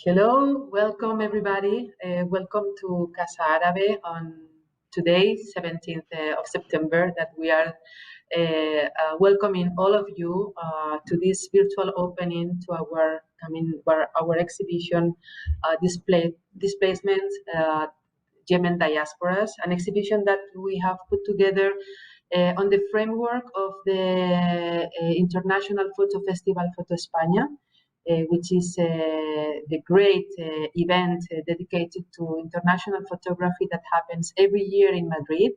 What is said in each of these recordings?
Hello, welcome everybody. Welcome to Casa Árabe on today, 17th of September, that we are welcoming all of you to this virtual opening to our exhibition Displacements, Yemen Diasporas, an exhibition that we have put together on the framework of the International Photo Festival PHotoEspaña, which is the great event dedicated to international photography that happens every year in Madrid.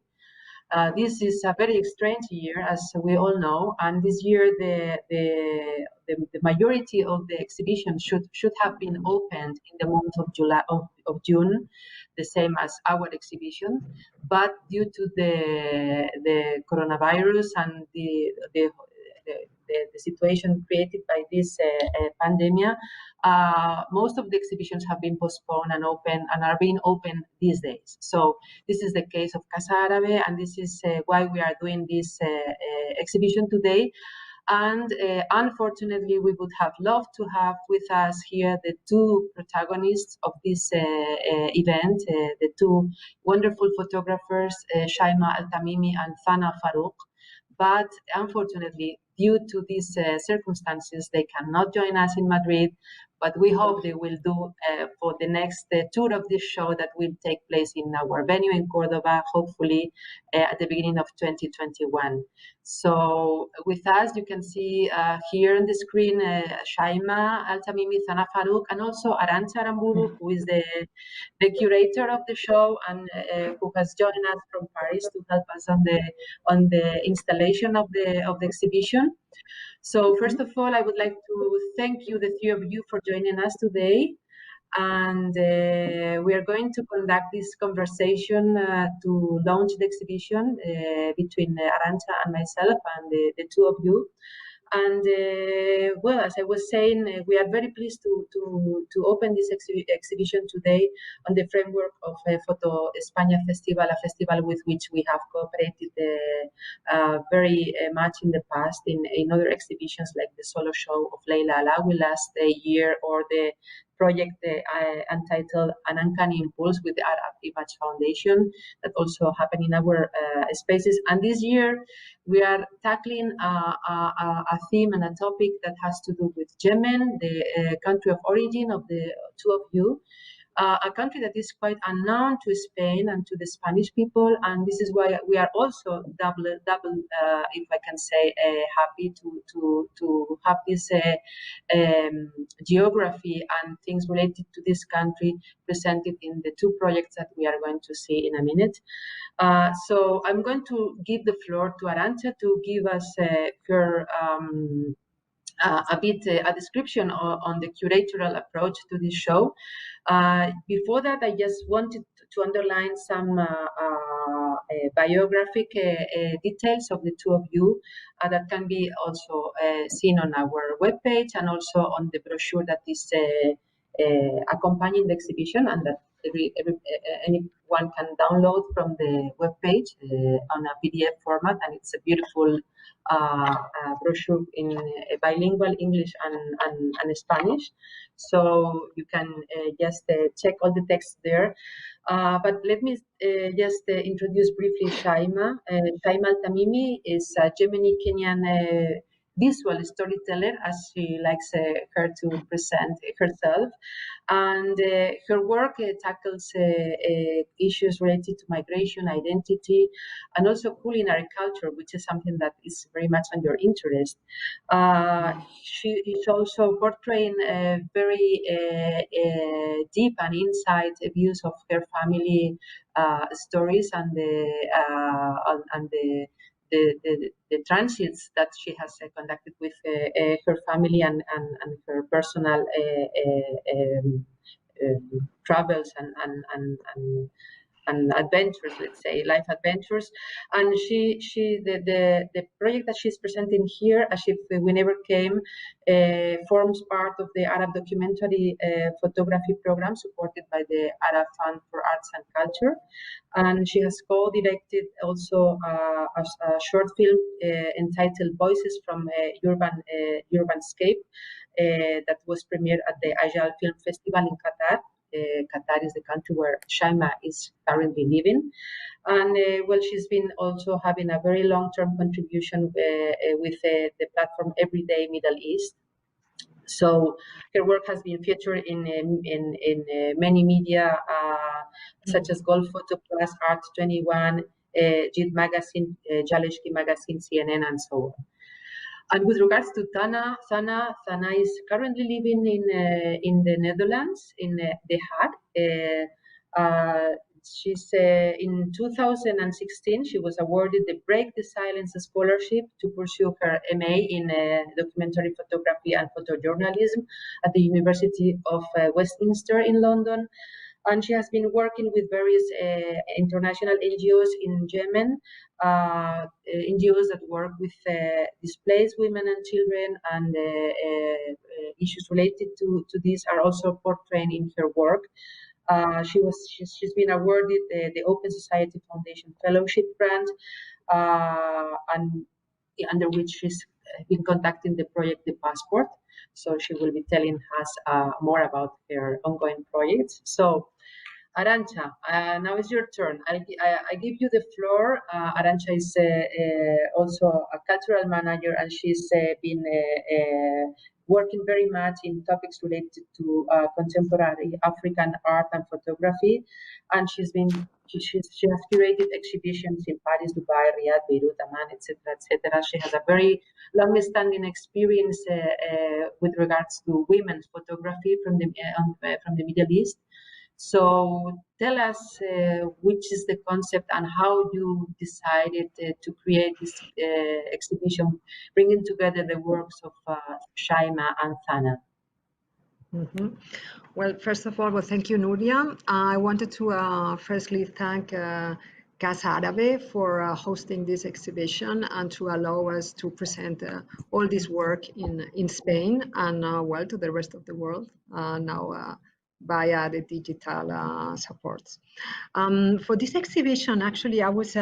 This is a very strange year, as we all know, and this year the majority of the exhibition should have been opened in the month of June, the same as our exhibition, but due to the coronavirus and the situation created by this pandemic, most of the exhibitions have been postponed and are being open these days. So this is the case of Casa Árabe, and this is why we are doing this exhibition today. And unfortunately, we would have loved to have with us here the two protagonists of this event, the two wonderful photographers, Shaima Al-Tamimi and Thana Faroq. But unfortunately, due to these circumstances, they cannot join us in Madrid, but we hope they will do for the next tour of this show that will take place in our venue in Cordoba, hopefully at the beginning of 2021. So with us, you can see here on the screen, Shaima Al-Tamimi, Thana Faroq, and also Arantza Aramburu, who is the curator of the show and who has joined us from Paris to help us on the installation of the exhibition. So first of all, I would like to thank you, the three of you, for joining us today. And we are going to conduct this conversation to launch the exhibition between Arantza and myself and the two of you. And well, as I was saying, we are very pleased to open this exhibition today on the framework of PHotoEspaña Festival, a festival with which we have cooperated very much in the past in other exhibitions like the solo show of Leila Alawi last year, or the project entitled An Uncanny Impulse with the Arab Image Foundation that also happened in our spaces. And this year we are tackling a theme and a topic that has to do with Yemen, the country of origin of the two of you. A country that is quite unknown to Spain and to the Spanish people, and this is why we are also double, if I can say, happy to have this geography and things related to this country presented in the two projects that we are going to see in a minute. So I'm going to give the floor to Arantza to give us her a description on the curatorial approach to this show. Before that, I just wanted to underline some biographic details of the two of you that can be also seen on our webpage and also on the brochure that is accompanying the exhibition, and that anyone can download from the webpage on a PDF format, and it's a beautiful brochure in bilingual English and Spanish, so you can just check all the text there. But let me just introduce briefly Shaima. Shaima Al-Tamimi is a Yemeni-Kenyan visual storyteller, as she likes her to present herself, and her work tackles issues related to migration, identity, and also culinary culture, which is something that is very much on your interest. She is also portraying very deep and inside views of her family stories and the transits that she has conducted with her family and her personal travels and adventures, let's say, life adventures. And the project that she's presenting here, As If We Never Came, forms part of the Arab documentary photography program supported by the Arab Fund for Arts and Culture. And she has co-directed also a short film entitled Voices from Urbanscape, that was premiered at the Ajal Film Festival in Qatar. Qatar is the country where Shaima is currently living. And well, she's been also having a very long-term contribution with the platform Everyday Middle East. So her work has been featured in many media, such as Golf Photo Plus, Art 21, JIT Magazine, Jaleshki Magazine, CNN, and so on. And with regards to Thana is currently living in the Netherlands, in The Hague. She's in 2016, she was awarded the Break the Silence Scholarship to pursue her MA in documentary photography and photojournalism at the University of Westminster in London. And she has been working with various international NGOs in Yemen, NGOs that work with displaced women and children, and issues related to this are also portrayed in her work. She's been awarded the Open Society Foundation Fellowship Grant, and under which she's been conducting the project The Passport. So she will be telling us more about her ongoing projects. So, Arantza, now is your turn. I give you the floor. Arantza is also a cultural manager, and she's been working very much in topics related to contemporary African art and photography. And she has curated exhibitions in Paris, Dubai, Riyadh, Beirut, Amman, etc., etc. She has a very long-standing experience with regards to women's photography from the Middle East. So tell us which is the concept and how you decided to create this exhibition, bringing together the works of Shaima and Thana. Mm-hmm. Well, first of all, thank you, Nuria. I wanted to firstly thank Casa Árabe for hosting this exhibition and to allow us to present all this work in Spain and well, to the rest of the world now via the digital supports. For this exhibition, actually, I was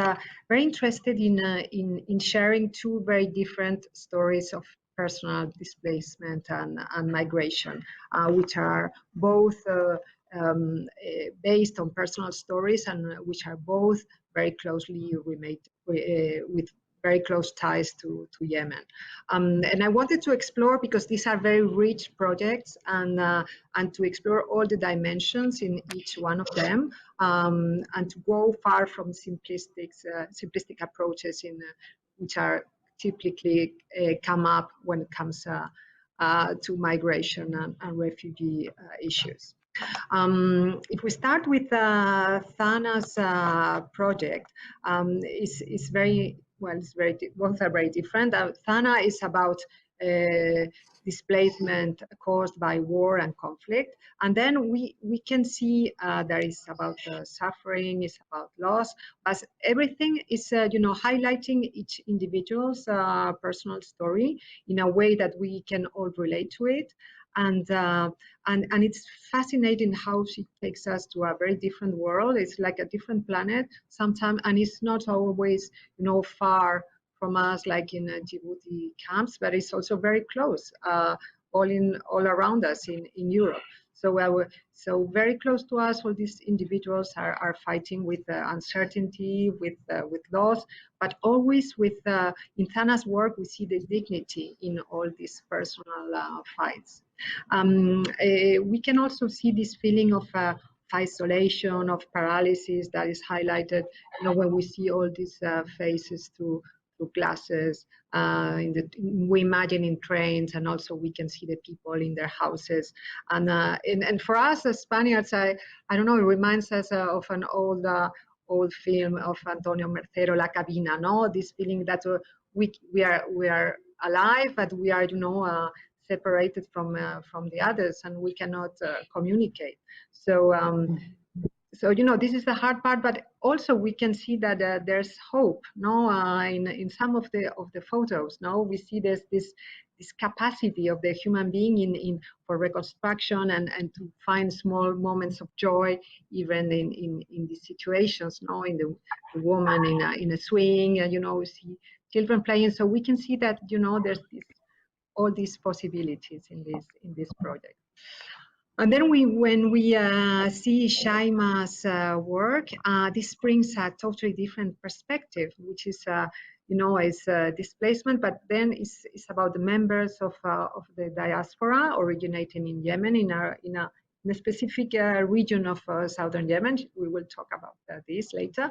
very interested in sharing two very different stories of personal displacement and migration, which are both based on personal stories and which are both very closely related with very close ties to Yemen. And I wanted to explore, because these are very rich projects, and to explore all the dimensions in each one of them, and to go far from simplistic approaches which are typically come up when it comes to migration and refugee issues. If we start with Thana's project, it's very, well, both are very different. Thana is about displacement caused by war and conflict, and then we can see there is about suffering, is about loss, but everything is highlighting each individual's personal story in a way that we can all relate to it. And it's fascinating how she takes us to a very different world. It's like a different planet sometimes, and it's not always far from us, like in Djibouti camps, but it's also very close, all around us in Europe. So very close to us, all these individuals are fighting with uncertainty, with loss, but always with, in Thana's work, we see the dignity in all these personal fights. We can also see this feeling of isolation, of paralysis that is highlighted, when we see all these faces through glasses, we imagine in trains, and also we can see the people in their houses. And for us as Spaniards, I don't know, it reminds us of an old film of Antonio Mercero, La Cabina, no? This feeling that we are alive, but we are, separated from the others, and we cannot communicate. So this is the hard part, but also we can see that there's hope. No, in some of the photos, no, we see there's this capacity of the human being for reconstruction and to find small moments of joy, even in these situations. No, in the woman in a swing, we see children playing. So we can see that there's this all these possibilities in this project. And then when we see Shaima's work, this brings a totally different perspective, which is, is displacement, but then it's about the members of the diaspora originating in Yemen, in a specific region of southern Yemen. We will talk about this later.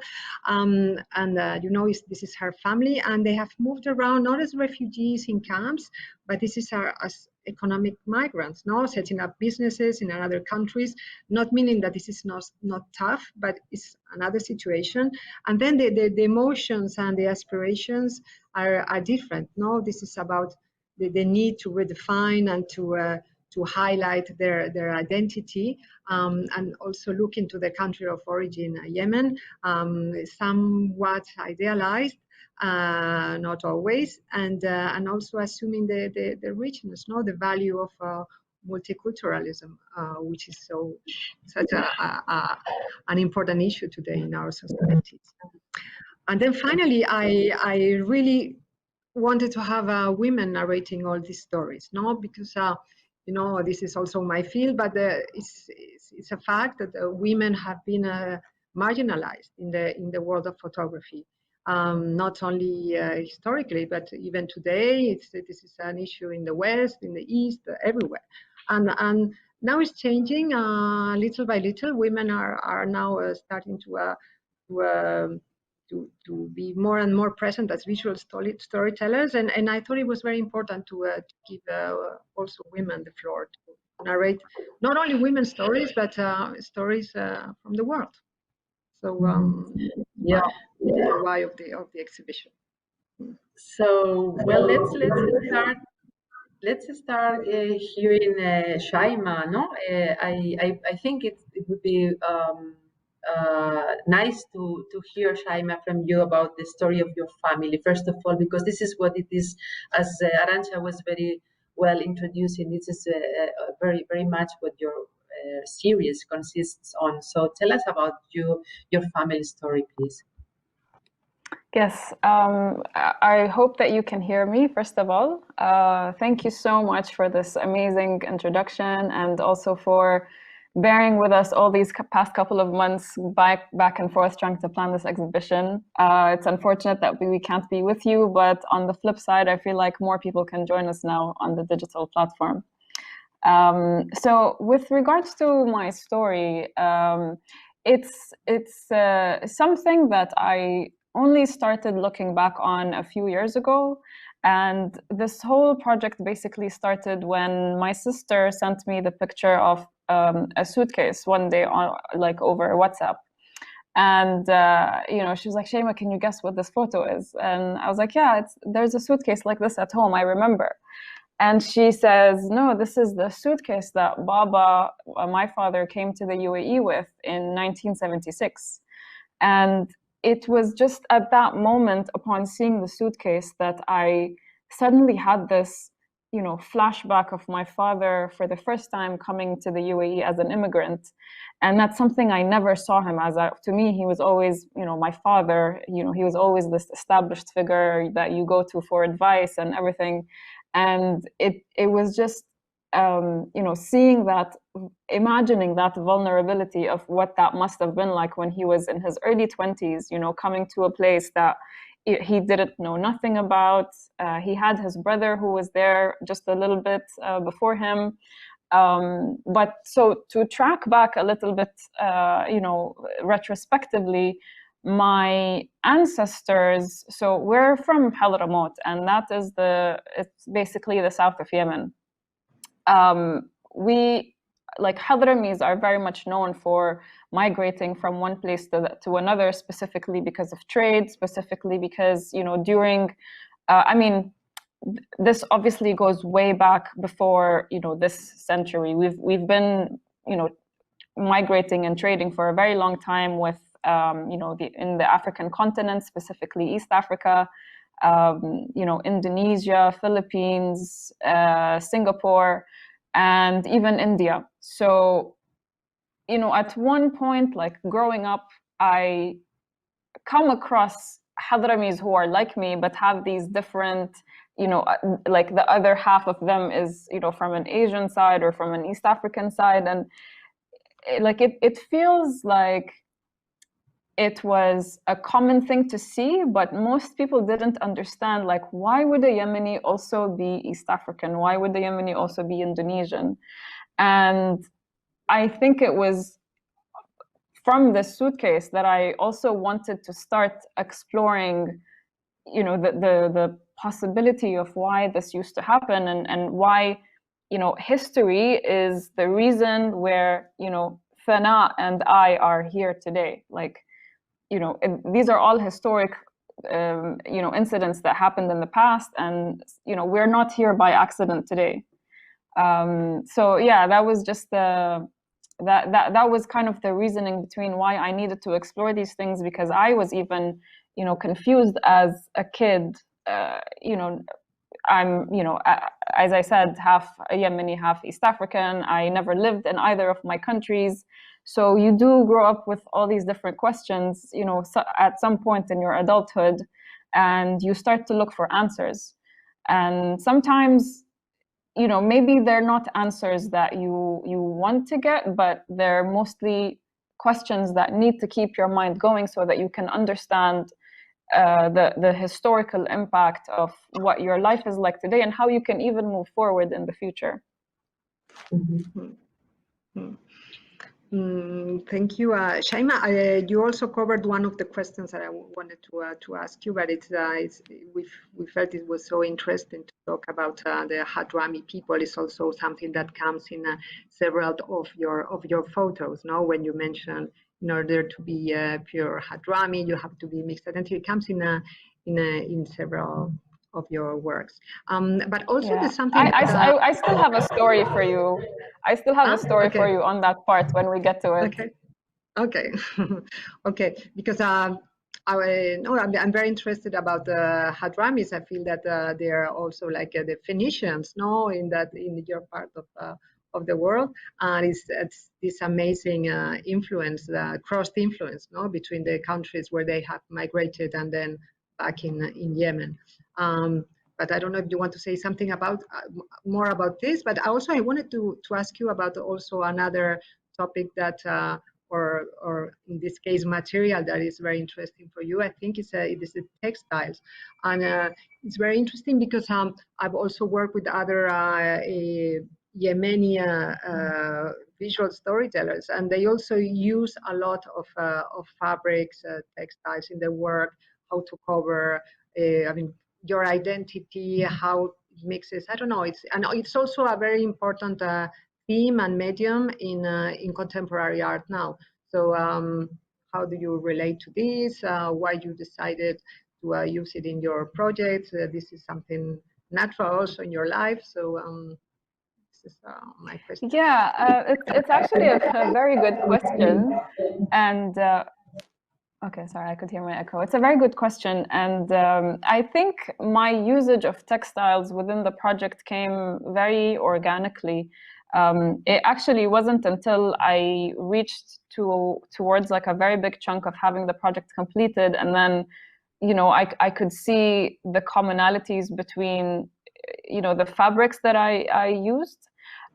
This is her family, and they have moved around not as refugees in camps, but this is as economic migrants, setting up businesses in other countries, not meaning that this is not tough, but it's another situation. And then the emotions and the aspirations are different. This is about the need to redefine and to highlight their identity, and also look into the country of origin, Yemen, somewhat idealized, not always, and also assuming the richness, the value of multiculturalism, which is such an important issue today in our societies. And then finally, I really wanted to have women narrating all these stories, because this is also my field, but it's a fact that women have been marginalized in the world of photography. Not only historically, but even today, this is an issue in the West, in the East, everywhere. And now it's changing little by little. Women are now starting to be more and more present as visual storytellers. And I thought it was very important to give also women the floor to narrate not only women's stories, but stories from the world. So yeah. Why of the exhibition. So well, let's start hearing Shaima. I think it would be nice to hear, Shaima, from you about the story of your family, first of all, because this is what it is, as Arantza was very well introducing. This is very, very much what your series consists on. So tell us about your family story, please. Yes, I hope that you can hear me, first of all. Thank you so much for this amazing introduction, and also for bearing with us all these past couple of months back and forth trying to plan this exhibition. It's unfortunate that we can't be with you, but on the flip side, I feel like more people can join us now on the digital platform. So with regards to my story, it's something that I only started looking back on a few years ago. And this whole project basically started when my sister sent me the picture of a suitcase one day over WhatsApp. And she was like, Shaima, can you guess what this photo is? And I was like, yeah, there's a suitcase like this at home, I remember. And she says, no, this is the suitcase that Baba, my father, came to the UAE with in 1976. And it was just at that moment, upon seeing the suitcase, that I suddenly had this, flashback of my father for the first time coming to the UAE as an immigrant. And that's something I never saw him as. To me, he was always, my father, he was always this established figure that you go to for advice and everything. And it was just, seeing that, imagining that vulnerability of what that must have been like when he was in his early 20s, coming to a place that he didn't know nothing about. He had his brother who was there just a little bit before him. But so to track back a little bit, retrospectively, my ancestors, so we're from Hadramaut, and that is it's basically the south of Yemen. Hadramis are very much known for migrating from one place to another, specifically because of trade, specifically because, during, this obviously goes way back before, this century. We've been, migrating and trading for a very long time with, in the African continent, specifically East Africa, Indonesia, Philippines, Singapore, and even India. So, at one point, growing up, I come across Hadramis who are like me, but have these different you know, like the other half of them is, you know, from an Asian side or from an East African side. And it feels like it was a common thing to see, but most people didn't understand, like, why would a Yemeni also be East African? Why would the Yemeni also be Indonesian? And I think it was from this suitcase that I also wanted to start exploring, you know, the possibility of why this used to happen, and why, you know, history is the reason where, you know, Thana and I are here today. Like, you know, these are all historic, you know, incidents that happened in the past, and, you know, we're not here by accident today. So yeah, that was just that was kind of the reasoning between why I needed to explore these things, because I was even, you know, confused as a kid. You know, I'm, you know, as I said, half Yemeni, half East African. I never lived in either of my countries. So you do grow up with all these different questions, you know, at some point in your adulthood, and you start to look for answers. And sometimes, you know, maybe they're not answers that you want to get, but they're mostly questions that need to keep your mind going so that you can understand the historical impact of what your life is like today and how you can even move forward in the future. Mm-hmm. Thank you, Shaima. You also covered one of the questions that I wanted to ask you, but we felt it was so interesting to talk about the Hadrami people. It's also something that comes in several of your photos. No, when you mention, in order to be pure Hadrami, you have to be mixed identity. It comes in several of your works. But also there's something. I still have a story for you. I still have a story for you on that part when we get to it. Okay. Okay. Because I'm very interested about the Hadramis. I feel that they are also like the Phoenicians, no, in your part of the world, and it's this amazing influence, crossed influence, no, between the countries where they have migrated and then back in Yemen. But I don't know if you want to say something about more about this. But also I wanted to ask you about also another topic that, or in this case, material that is very interesting for you. I think it is the textiles, and it's very interesting because I've also worked with other Yemeni visual storytellers, and they also use a lot of fabrics, textiles in their work, how to cover. I mean, your identity, how it mixes. I don't know. It's also a very important theme and medium in contemporary art now. So how do you relate to this? Why you decided to use it in your project? This is something natural also in your life. So this is my question. Yeah, it's actually a very good question, and. Okay, sorry, I could hear my echo. It's a very good question. And I think my usage of textiles within the project came very organically. It actually wasn't until I reached towards like a very big chunk of having the project completed, and then, you know, I could see the commonalities between, you know, the fabrics that I used.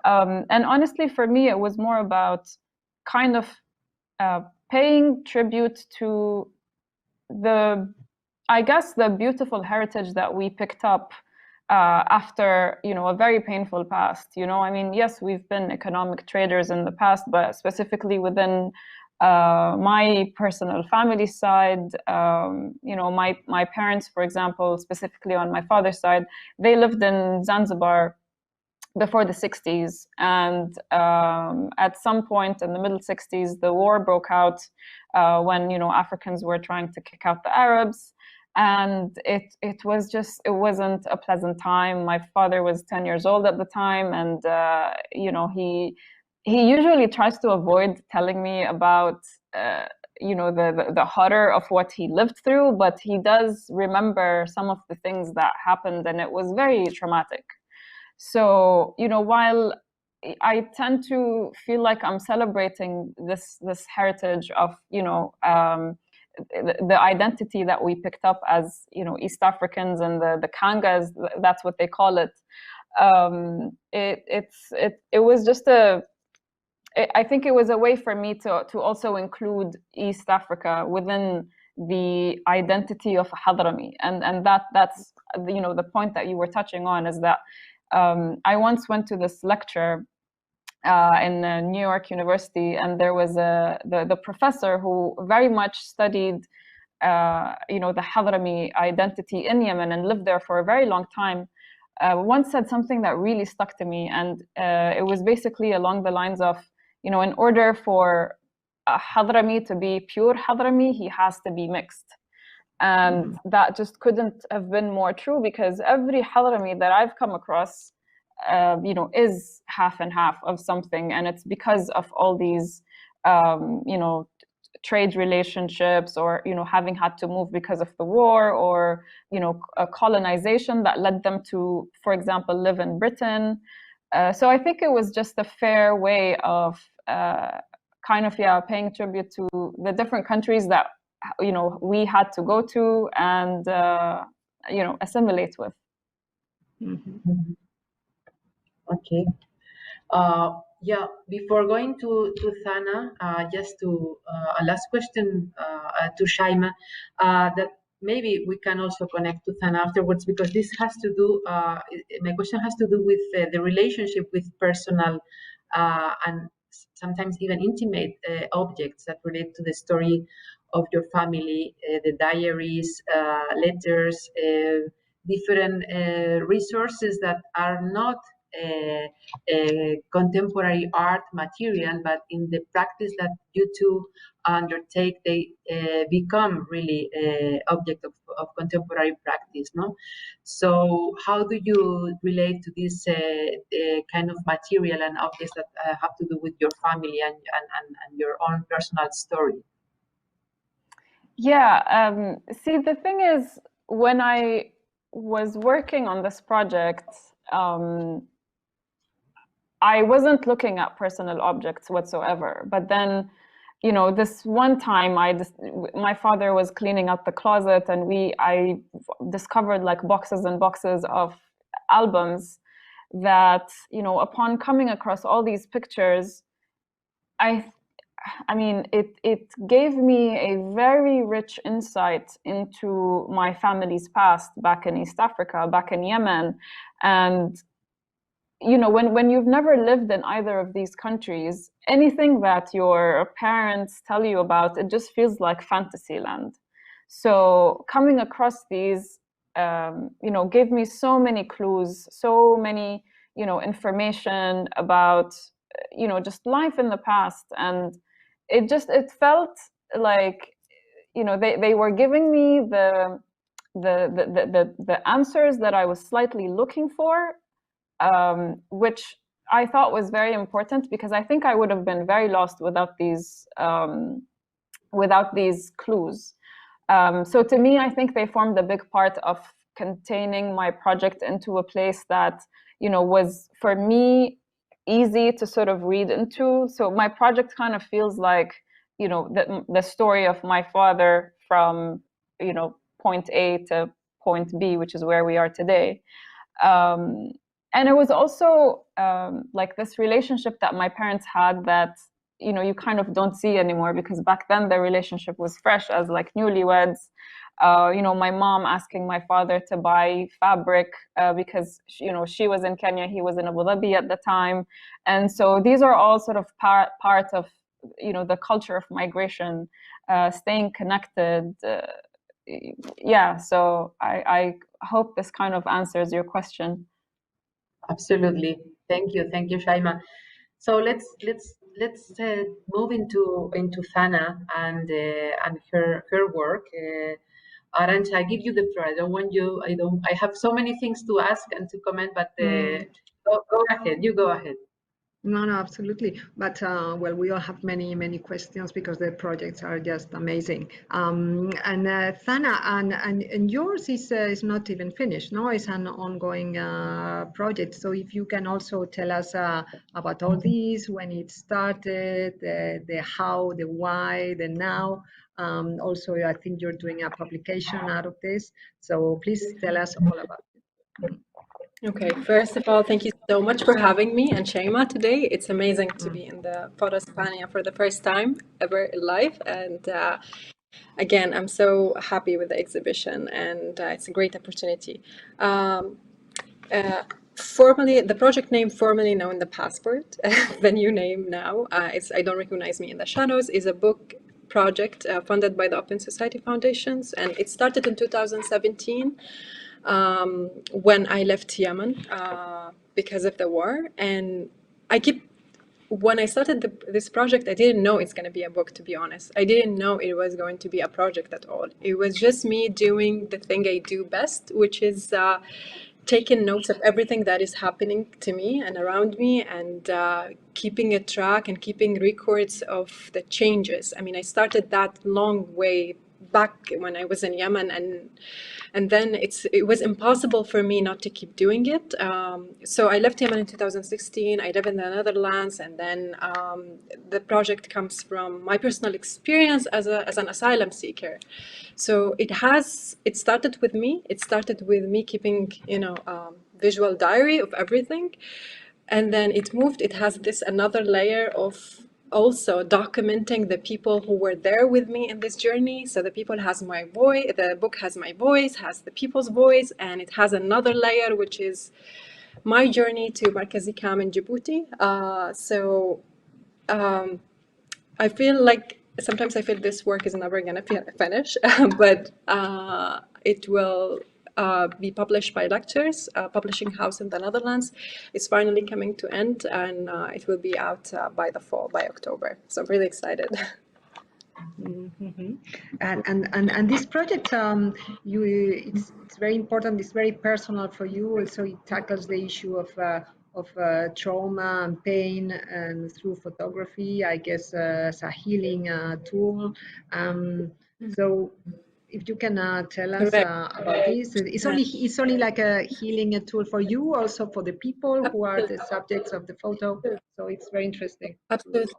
And honestly, for me, it was more about kind of paying tribute to I guess the beautiful heritage that we picked up after, you know, a very painful past. You know, I mean, yes, we've been economic traders in the past, but specifically within my personal family side, you know, my parents, for example, specifically on my father's side, they lived in Zanzibar before the 60s, and at some point in the middle 60s, the war broke out when, you know, Africans were trying to kick out the Arabs, and it wasn't a pleasant time. My father was 10 years old at the time, and you know, he usually tries to avoid telling me about you know, the horror of what he lived through, but he does remember some of the things that happened, and it was very traumatic. So, you know, while I tend to feel like I'm celebrating this heritage of, you know, the identity that we picked up as, you know, East Africans and the Kangas, that's what they call it. It was just I think it was a way for me to also include East Africa within the identity of Hadrami, and that's, you know, the point that you were touching on, is that I once went to this lecture in New York University, and there was the professor who very much studied you know, the Hadrami identity in Yemen and lived there for a very long time. Once said something that really stuck to me, and it was basically along the lines of, you know, in order for a Hadrami to be pure Hadrami, he has to be mixed. And that just couldn't have been more true, because every Hadrami that I've come across, you know, is half and half of something. And it's because of all these, you know, trade relationships, or, you know, having had to move because of the war, or, you know, a colonization that led them to, for example, live in Britain. So I think it was just a fair way of kind of, yeah, paying tribute to the different countries that, you know, we had to go to and, you know, assimilate with. Okay. Yeah, before going to Thana, just to a last question to Shaima, that maybe we can also connect to Thana afterwards, because this has to do, my question has to do with the relationship with personal and sometimes even intimate objects that relate to the story of your family, the diaries, letters, different resources that are not contemporary art material, but in the practice that you two undertake, they become really object of contemporary practice, no? So how do you relate to this kind of material and objects that have to do with your family and your own personal story? Yeah, see, the thing is, when I was working on this project, I wasn't looking at personal objects whatsoever. But then, you know, this one time my father was cleaning out the closet, and I discovered like boxes and boxes of albums that, you know, upon coming across all these pictures, I mean, it gave me a very rich insight into my family's past back in East Africa, back in Yemen. And, you know, when you've never lived in either of these countries, anything that your parents tell you about, it just feels like fantasy land. So coming across these, you know, gave me so many clues, so many, you know, information about, you know, just life in the past. And it felt like, you know, they were giving me the answers that I was slightly looking for, which I thought was very important, because I think I would have been very lost without these clues. So to me, I think they formed a big part of containing my project into a place that, you know, was for me easy to sort of read into. So my project kind of feels like, you know, the story of my father from, you know, point A to point B, which is where we are today. And it was also like this relationship that my parents had that, you know, you kind of don't see anymore, because back then the relationship was fresh as like newlyweds. You know, my mom asking my father to buy fabric because, you know, she was in Kenya, he was in Abu Dhabi at the time. And so these are all sort of part of, you know, the culture of migration, staying connected. Yeah, so I hope this kind of answers your question. Absolutely. Thank you, Shaima. So let's move into Thana and her work. Arantza, I give you the floor. I have so many things to ask and to comment, but go ahead. You go ahead. No, no, absolutely. But well, we all have many questions because the projects are just amazing. And Thana, and yours is not even finished. No, it's an ongoing project. So if you can also tell us about all these, when it started, the how, the why, the now. Also, I think you're doing a publication out of this. So please tell us all about it. Okay, first of all, thank you so much for having me and Shaima today. It's amazing to be in the PHotoEspaña for the first time ever in life. And again, I'm so happy with the exhibition, and it's a great opportunity. Formally, the project name formerly known the passport, the new name now, is I Don't Recognize Me in the Shadows, is a book project funded by the Open Society Foundations, and it started in 2017. When I left Yemen because of the war. And when I started this project, I didn't know it's going to be a book, to be honest. I didn't know it was going to be a project at all. It was just me doing the thing I do best, which is taking notes of everything that is happening to me and around me, and keeping a track and keeping records of the changes. I mean, I started that long way back when I was in Yemen, and then it was impossible for me not to keep doing it. So I left Yemen in 2016. I live in the Netherlands, and then the project comes from my personal experience as an asylum seeker. So it started with me. It started with me keeping, visual diary of everything, and then it moved. It has this another layer of also documenting the people who were there with me in this journey. So the people has my voice, the book has my voice, has the people's voice, and it has another layer, which is my journey to Markazi Kam in Djibouti. I feel like sometimes I feel this work is never going to finish, but it will be published by Lectures, publishing house in the Netherlands. It's finally coming to end, and it will be out by the fall, by October. So I'm really excited. Mm-hmm. And this project, it's very important. It's very personal for you. So it tackles the issue of trauma and pain, and through photography, I guess, as a healing tool. So if you can tell us about this, it's only like a healing tool for you, also for the people who are the subjects of the photo. So it's very interesting. Absolutely.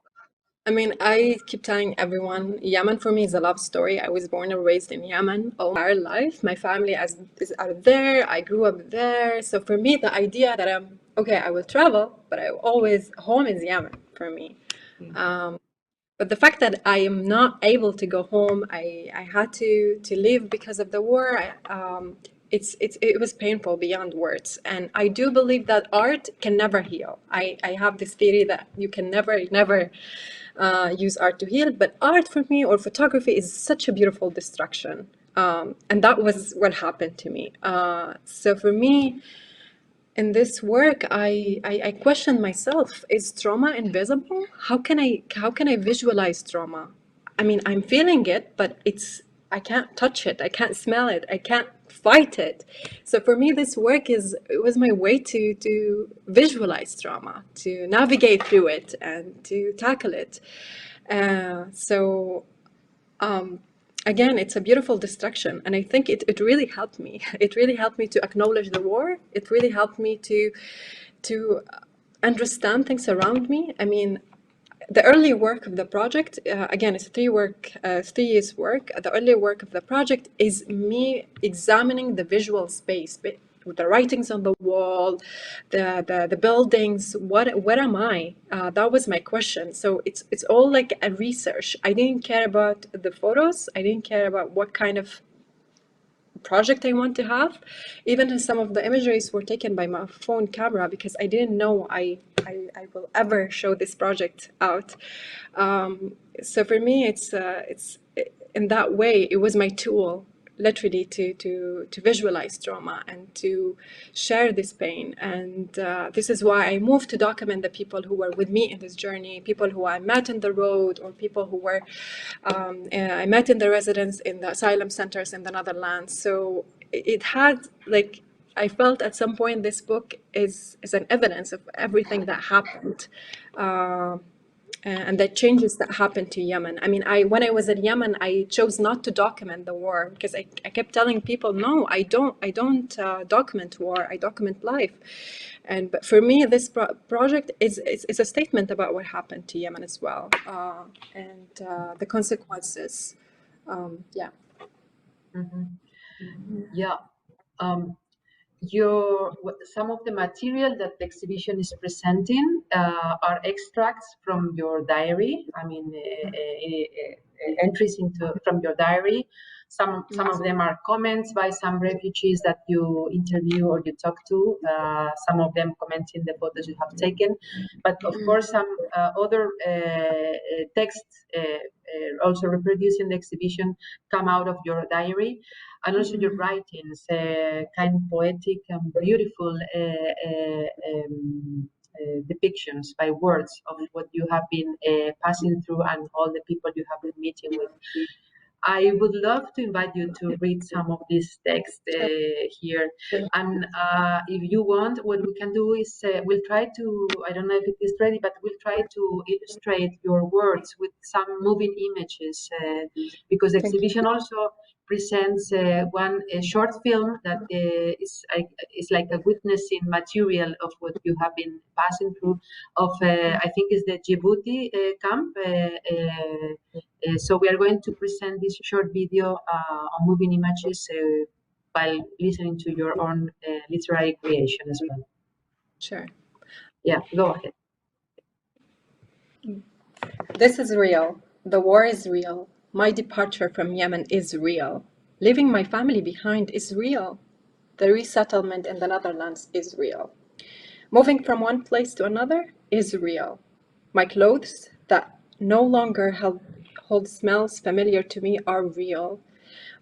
I mean, I keep telling everyone, Yemen for me is a love story. I was born and raised in Yemen all my life. My family is out there. I grew up there. So for me, the idea that I will travel, but home is Yemen for me. But the fact that I am not able to go home, I had to leave because of the war. It was painful beyond words. And I do believe that art can never heal. I have this theory that you can never use art to heal, but art for me, or photography, is such a beautiful distraction. And that was what happened to me. So for me, in this work, I questioned myself: is trauma invisible? How can I visualize trauma? I mean, I'm feeling it, but I can't touch it, I can't smell it, I can't fight it. So for me, this work was my way to visualize trauma, to navigate through it, and to tackle it. Again, it's a beautiful distraction, and I think it really helped me. It really helped me to acknowledge the war. It really helped me to understand things around me. I mean, the early work of the project, again, it's 3 years work. The early work of the project is me examining the visual space, the writings on the wall, the buildings. What am I? That was my question. So it's all like a research. I didn't care about the photos. I didn't care about what kind of project I want to have. Even some of the imageries were taken by my phone camera, because I didn't know I will ever show this project out. So for me, it's in that way, it was my tool, literally, to visualize trauma and to share this pain. And this is why I moved to document the people who were with me in this journey, people who I met on the road, or people who were I met in the residence in the asylum centers in the Netherlands. So it had, like, I felt at some point this book is an evidence of everything that happened. And the changes that happened to Yemen. I mean, when I was in Yemen, I chose not to document the war because I kept telling people, no, I don't document war. I document life. But for me, this project is a statement about what happened to Yemen as well, and the consequences. Yeah. Mm-hmm. Yeah. Some of the material that the exhibition is presenting are extracts from your diary. I mean, entries from your diary. Some of them are comments by some refugees that you interview or you talk to. Some of them commenting the photos you have taken, but of course some other texts also reproduced in the exhibition come out of your diary. And also your writings, kind of poetic and beautiful depictions by words of what you have been passing through and all the people you have been meeting with. I would love to invite you to read some of these texts here. And if you want, what we can do is we'll try to, I don't know if it is ready, but we'll try to illustrate your words with some moving images because the exhibition also presents one short film that is like a witnessing material of what you have been passing through of, I think is the Djibouti camp. So we are going to present this short video on moving images while listening to your own literary creation as well. Sure. Yeah, go ahead. This is real. The war is real. My departure from Yemen is real. Leaving my family behind is real. The resettlement in the Netherlands is real. Moving from one place to another is real. My clothes that no longer hold smells familiar to me are real.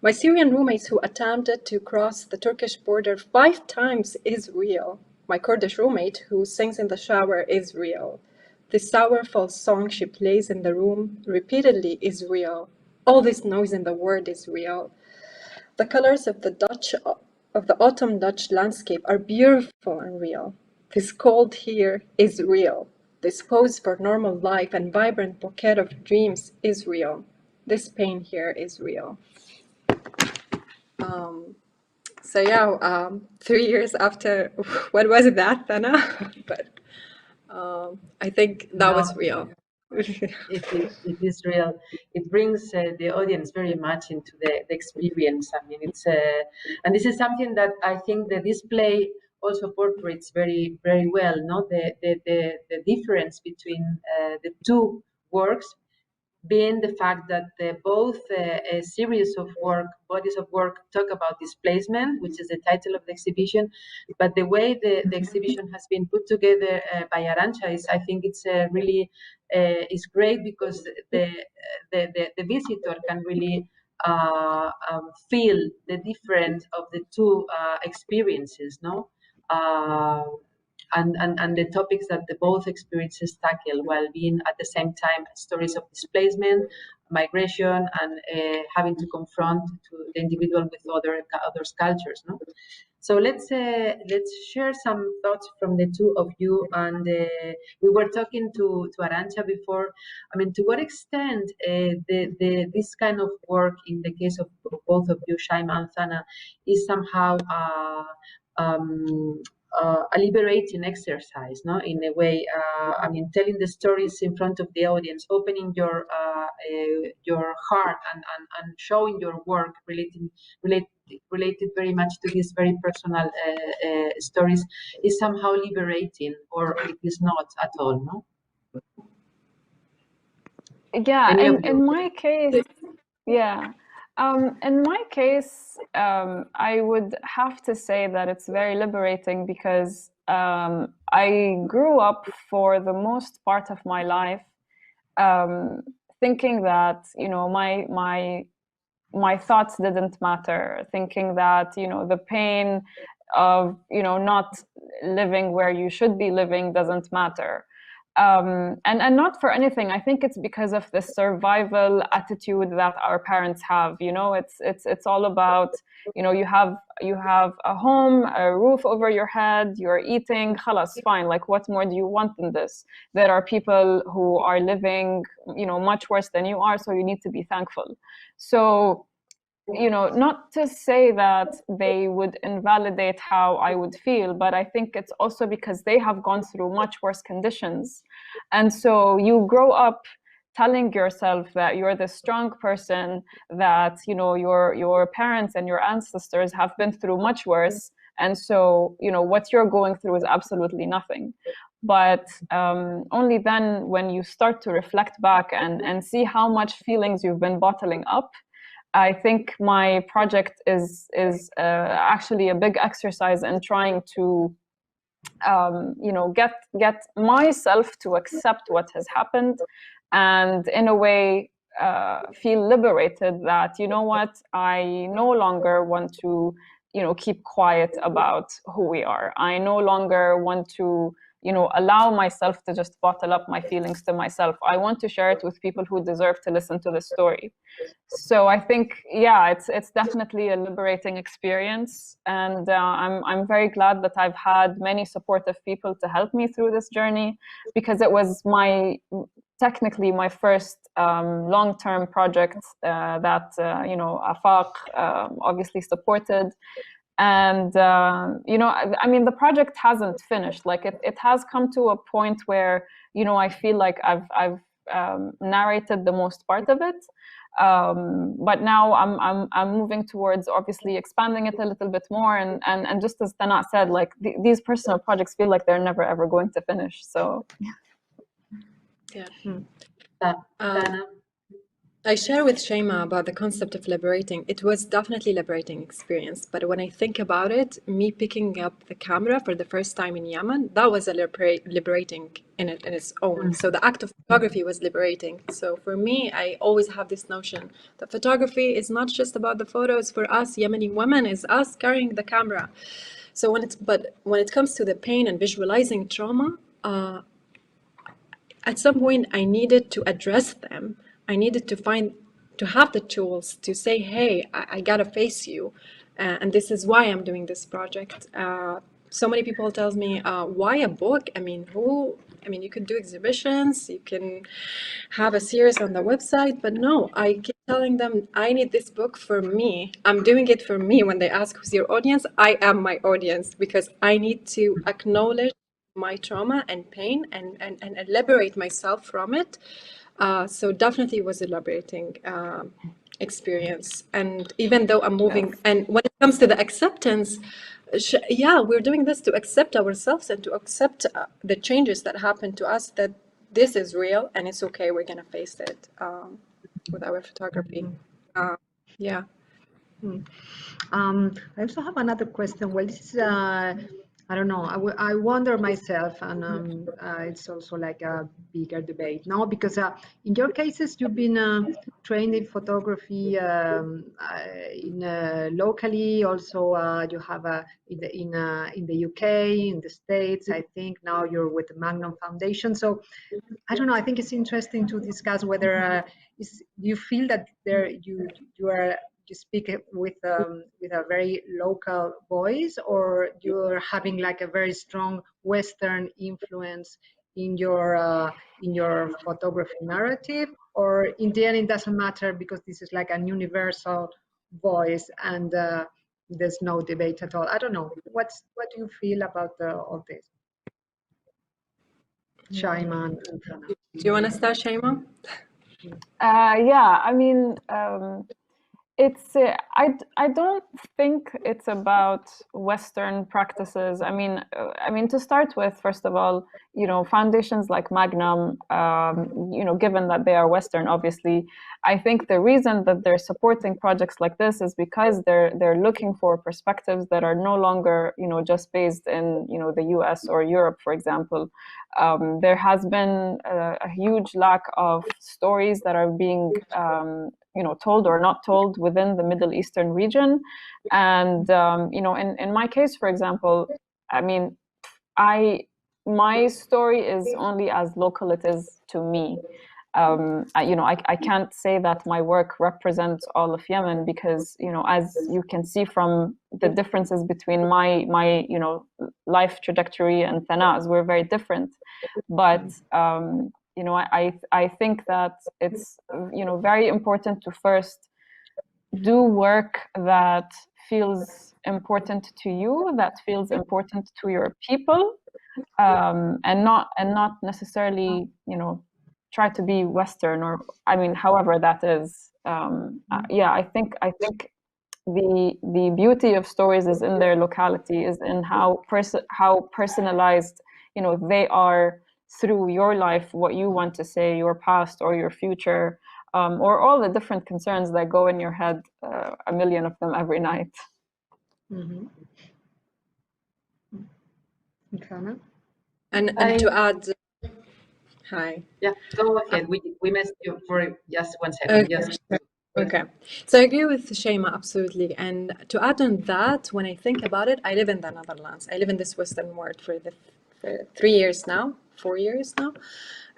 My Syrian roommates who attempted to cross the Turkish border 5 times is real. My Kurdish roommate who sings in the shower is real. The sorrowful song she plays in the room repeatedly is real. All this noise in the world is real. The colors of the autumn Dutch landscape are beautiful and real. This cold here is real. This pose for normal life and vibrant bouquet of dreams is real. This pain here is real. So yeah, 3 years after, what was that, Thana? But I think that was real. It is real. It brings the audience very much into the experience. I mean, it's and this is something that I think the display also portrays very well. No, the difference between the two works being the fact that both a series of bodies of work talk about displacement, which is the title of the exhibition, but the way the exhibition has been put together by Arantza is, I think it's really is great because the visitor can really feel the difference of the two experiences, no? And the topics that both experiences tackle while being at the same time stories of displacement, migration, and having to confront the individual with other cultures. No, so let's share some thoughts from the two of you. And we were talking to Arantza before. I mean, to what extent this kind of work, in the case of both of you, Shaima and Thana, is somehow a liberating exercise, no? In a way, I mean, telling the stories in front of the audience, opening your heart and showing your work related very much to these very personal stories is somehow liberating, or it is not at all, no? Yeah, in my case, yeah. In my case, I would have to say that it's very liberating because I grew up for the most part of my life thinking that, you know, my thoughts didn't matter, thinking that, you know, the pain of, you know, not living where you should be living doesn't matter. And not for anything. I think it's because of the survival attitude that our parents have. You know, it's all about, you know, you have a home, a roof over your head, you're eating, khalas, fine. Like, what more do you want than this? There are people who are living, you know, much worse than you are, so you need to be thankful. So, you know, not to say that they would invalidate how I would feel, but I think it's also because they have gone through much worse conditions. And so you grow up telling yourself that you're this strong person, that, you know, your parents and your ancestors have been through much worse. And so, you know, what you're going through is absolutely nothing. But only then, when you start to reflect back and see how much feelings you've been bottling up, I think my project is actually a big exercise in trying to, you know, get myself to accept what has happened, and in a way feel liberated that, you know what, I no longer want to, you know, keep quiet about who we are. I no longer want to, you know, allow myself to just bottle up my feelings to myself. I want to share it with people who deserve to listen to the story. So I think, yeah, it's definitely a liberating experience, and I'm very glad that I've had many supportive people to help me through this journey, because it was technically my first long-term project that you know, Afaq obviously supported. And you know, I mean, the project hasn't finished. Like, it has come to a point where, you know, I feel like I've narrated the most part of it. But now I'm moving towards obviously expanding it a little bit more, and just as Thana said, like, these personal projects feel like they're never ever going to finish. So yeah. Thana. I share with Shaima about the concept of liberating. It was definitely a liberating experience, but when I think about it, me picking up the camera for the first time in Yemen, that was a liberating in its own. So the act of photography was liberating. So for me, I always have this notion that photography is not just about the photos. For us Yemeni women, is us carrying the camera. So when it comes to the pain and visualizing trauma, at some point I needed to address them. I needed to have the tools to say, hey, I gotta face you, and this is why I'm doing this project. So many people tells me, why a book? I mean, you could do exhibitions, you can have a series on the website, but no, I keep telling them, I need this book for me. I'm doing it for me. When they ask who's your audience, I am my audience, because I need to acknowledge my trauma and pain and liberate myself from it. So definitely it was a liberating experience. And even though I'm moving, and when it comes to the acceptance, yeah, we're doing this to accept ourselves and to accept the changes that happen to us, that this is real and it's okay, we're gonna face it with our photography. Yeah. I also have another question. Well, this is, I don't know, I wonder myself, and it's also like a bigger debate now, because in your cases, you've been trained in photography locally. Also, you have in the UK, in the States. I think now you're with the Magnum Foundation. So I don't know. I think it's interesting to discuss whether you feel that you speak with a very local voice, or you're having like a very strong Western influence in your photography narrative, or in the end it doesn't matter because this is like a universal voice and there's no debate at all. I don't know. What do you feel about all this? Shaima and Thana. Do you want to start, Shaima? yeah, I mean, it's I don't think it's about Western practices. I mean, to start with, first of all, you know, foundations like Magnum, you know, given that they are Western, obviously, I think the reason that they're supporting projects like this is because they're looking for perspectives that are no longer, you know, just based in, you know, the US or Europe, for example. There has been a huge lack of stories that are being you know, told or not told within the Middle Eastern region. And you know, in my case, for example, I mean, I my story is only as local it is to me. I can't say that my work represents all of Yemen because, as you can see from the differences between my life trajectory and Thana's, we're very different. But, I think that it's, very important to first do work that feels important to you, that feels important to your people, and not necessarily, try to be Western, or however that is. I think the beauty of stories is in their locality, is in how personalized they are through your life, what you want to say, your past or your future, or all the different concerns that go in your head, a million of them every night. Mm-hmm. Thana? And to add, hi. Yeah, go ahead. We missed you for just 1 second. Okay. Yes. Okay, so I agree with Shaima, absolutely. And to add on that, when I think about it, I live in the Netherlands. I live in this Western world for 3 years now, 4 years now.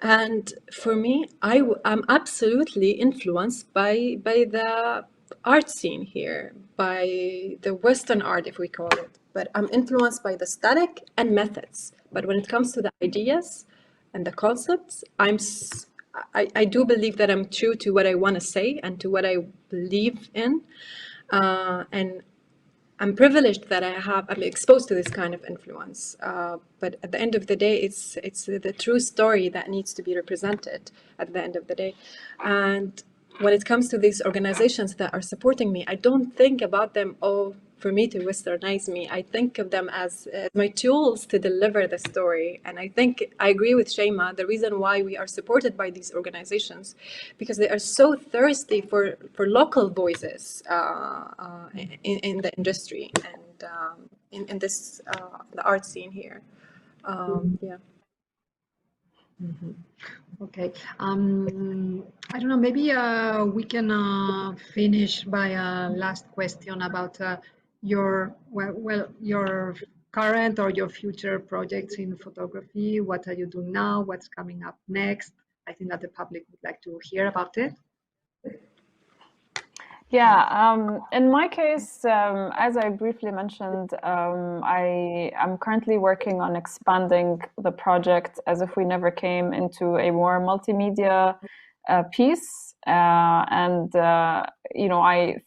And for me, I'm absolutely influenced by the art scene here, by the Western art, if we call it. But I'm influenced by the aesthetic and methods. But when it comes to the ideas and the concepts, I do believe that I'm true to what I want to say and to what I believe in. And I'm privileged that I'm exposed to this kind of influence. But at the end of the day, it's the true story that needs to be represented at the end of the day. And when it comes to these organizations that are supporting me, I don't think about them, for me to westernize me. I think of them as my tools to deliver the story. And I think I agree with Shaima, the reason why we are supported by these organizations, because they are so thirsty for local voices in the industry and in this the art scene here. Yeah. Mm-hmm. Okay. I don't know, maybe we can finish by a last question about your current or your future projects in photography. What are you doing now? What's coming up next? I think that the public would like to hear about it. Yeah, in my case, as I briefly mentioned, I am currently working on expanding the project as if we never came into a more multimedia piece. I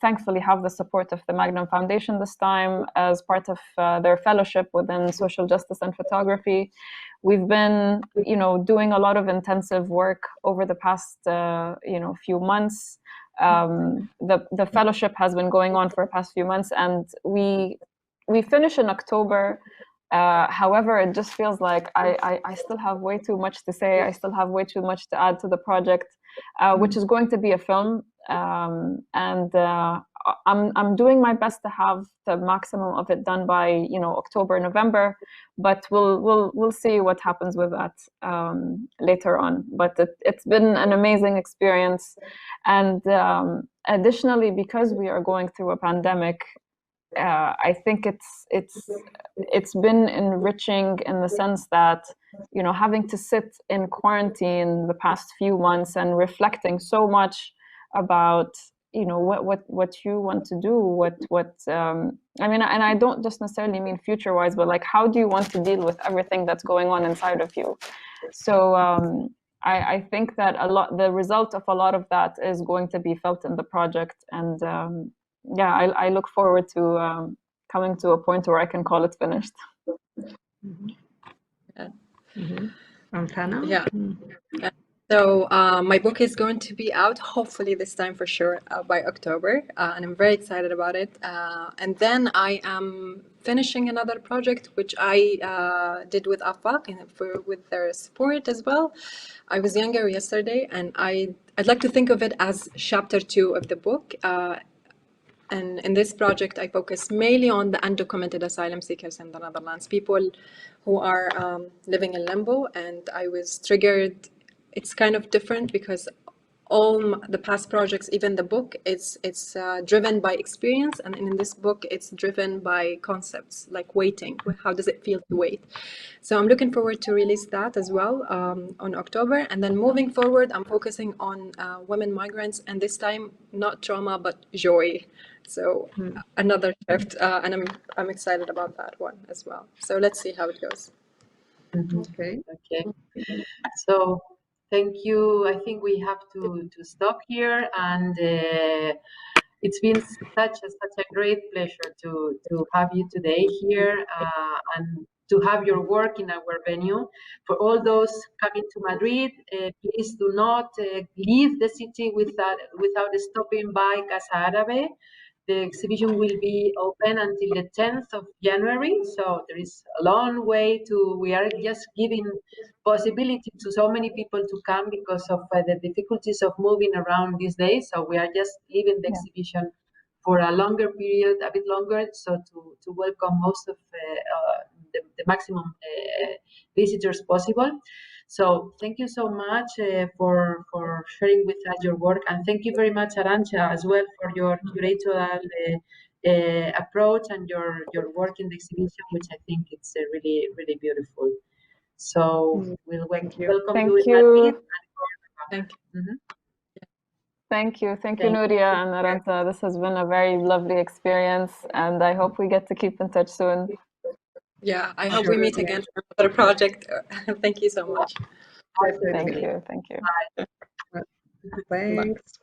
thankfully have the support of the Magnum Foundation this time as part of their fellowship within social justice and photography. We've been, doing a lot of intensive work over the past, few months. The fellowship has been going on for the past few months, and we finish in October. However, it just feels like I still have way too much to say. I still have way too much to add to the project, which is going to be a film. I'm doing my best to have the maximum of it done by October, November, but we'll see what happens with that later on. But it's been an amazing experience, and additionally, because we are going through a pandemic, I think it's been enriching in the sense that having to sit in quarantine the past few months and reflecting so much about what you want to do, and I don't just necessarily mean future wise, but like how do you want to deal with everything that's going on inside of you. So I think that the result of a lot of that is going to be felt in the project, and I look forward to coming to a point where I can call it finished. Mm-hmm. Yeah. Mm-hmm. Thana? Yeah. So my book is going to be out, hopefully this time for sure, by October, and I'm very excited about it. And then I am finishing another project, which I did with Afaq with their support as well. I was younger yesterday, and I'd like to think of it as chapter 2 of the book. And in this project, I focus mainly on the undocumented asylum seekers in the Netherlands, people who are living in limbo. And I was triggered. It's kind of different because all the past projects, even the book, it's driven by experience, and in this book it's driven by concepts like waiting. How does it feel to wait? So I'm looking forward to release that as well on October. And then moving forward, I'm focusing on women migrants, and this time not trauma but joy. So another shift, and I'm excited about that one as well. So let's see how it goes. Okay. So thank you. I think we have to stop here, and it's been such a great pleasure to have you today here and to have your work in our venue. For all those coming to Madrid, please do not leave the city without stopping by Casa Árabe. The exhibition will be open until the 10th of January, so there is a long way to. We are just giving possibility to so many people to come because of the difficulties of moving around these days. So we are just leaving the exhibition for a longer period, a bit longer, so to welcome most of the maximum visitors possible. So thank you so much for sharing with us your work, and thank you very much, Arantza, as well, for your curatorial approach and your work in the exhibition, which I think it's really beautiful. So we'll welcome you. Thank in you. Madrid. Thank you. Thank you, Nuria and Arantza. This has been a very lovely experience, and I hope we get to keep in touch soon. Yeah, I hope we meet again for another project. Thank you so much. Thank you. Thanks.